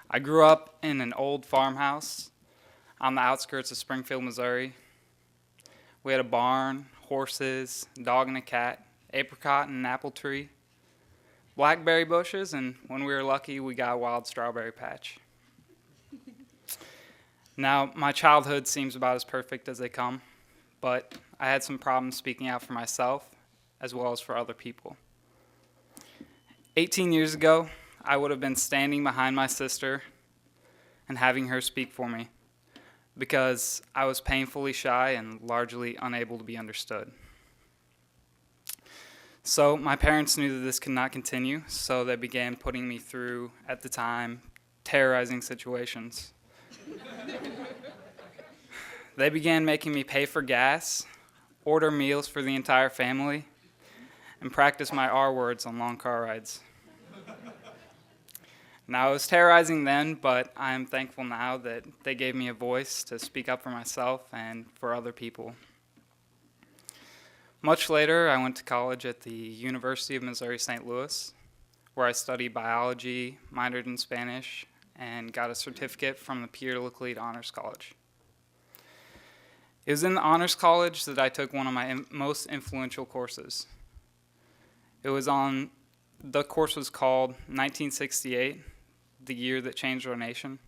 I grew up in an old farmhouse on the outskirts of Springfield, Missouri. We had a barn, horses, a dog and a cat, apricot and an apple tree, blackberry bushes, and when we were lucky, we got a wild strawberry patch. Now, my childhood seems about as perfect as they come, but I had some problems speaking out for myself as well as for other people. 18 years ago, I would have been standing behind my sister and having her speak for me because I was painfully shy and largely unable to be understood. So my parents knew that this could not continue, so they began putting me through, at the time, terrorizing situations. They began making me pay for gas, order meals for the entire family, and practice my R words on long car rides. Now, it was terrorizing then, but I am thankful now that they gave me a voice to speak up for myself and for other people. Much later, I went to college at the University of Missouri St. Louis, where I studied biology, minored in Spanish, and got a certificate from the Pierre Laclede Honors College. It was in the Honors College that I took one of my most influential courses. The course was called 1968, the year that changed our nation.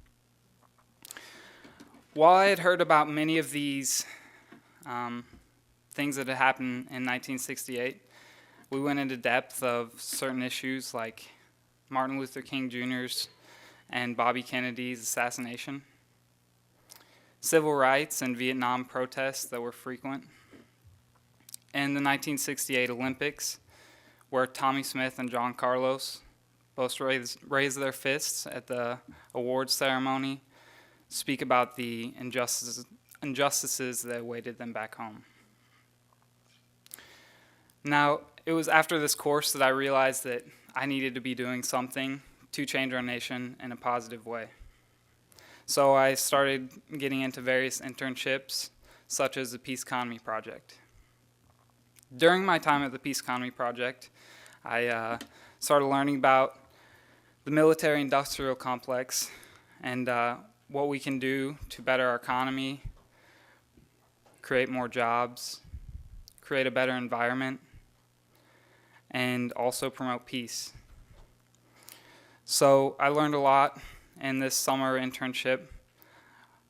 While I had heard about many of these things that had happened in 1968, we went into depth of certain issues like Martin Luther King Jr.'s and Bobby Kennedy's assassination, civil rights and Vietnam protests that were frequent, and the 1968 Olympics, where Tommy Smith and John Carlos both raise their fists at the awards ceremony, speak about the injustices that awaited them back home. Now, it was after this course that I realized that I needed to be doing something to change our nation in a positive way. So I started getting into various internships, such as the Peace Economy Project. During my time at the Peace Economy Project, I started learning about the military-industrial complex and what we can do to better our economy, create more jobs, create a better environment, and also promote peace. So I learned a lot in this summer internship.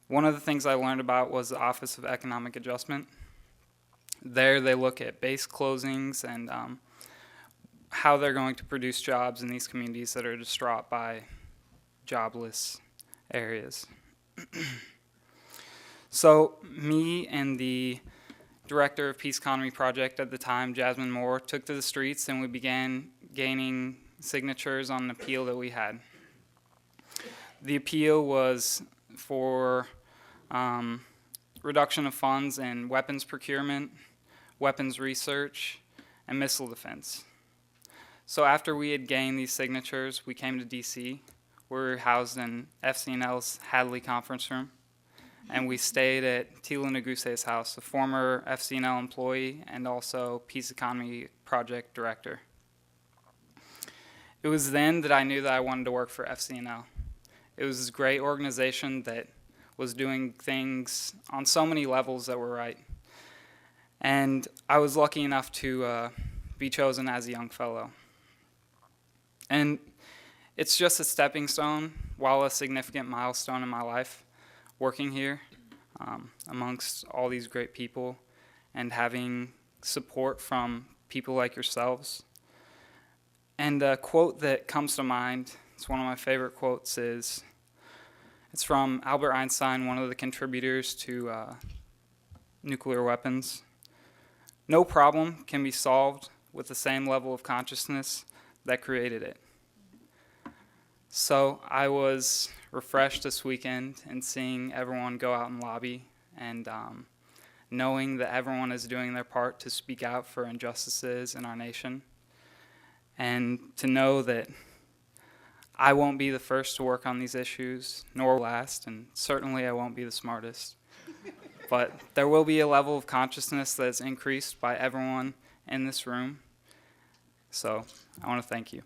One of the things I learned about was the Office of Economic Adjustment. There they look at base closings and how they're going to produce jobs in these communities that are distraught by jobless areas. So me and the director of Peace Economy Project at the time, Jasmine Moore, took to the streets and we began gaining signatures on an appeal that we had. The appeal was for reduction of funds in weapons procurement, weapons research, and missile defense. So after we had gained these signatures, we came to DC. We were housed in FCNL's Hadley conference room, and we stayed at Tila Naguse's house, a former FCNL employee and also Peace Economy Project director. It was then that I knew that I wanted to work for FCNL. It was this great organization that was doing things on so many levels that were right. And I was lucky enough to be chosen as a young fellow. And it's just a stepping stone, while a significant milestone in my life, working here amongst all these great people and having support from people like yourselves. And a quote that comes to mind, it's one of my favorite quotes, it's from Albert Einstein, one of the contributors to nuclear weapons. No problem can be solved with the same level of consciousness that created it. So I was refreshed this weekend in seeing everyone go out and lobby and knowing that everyone is doing their part to speak out for injustices in our nation, and to know that I won't be the first to work on these issues, nor last, and certainly I won't be the smartest. But there will be a level of consciousness that is increased by everyone in this room. So I want to thank you.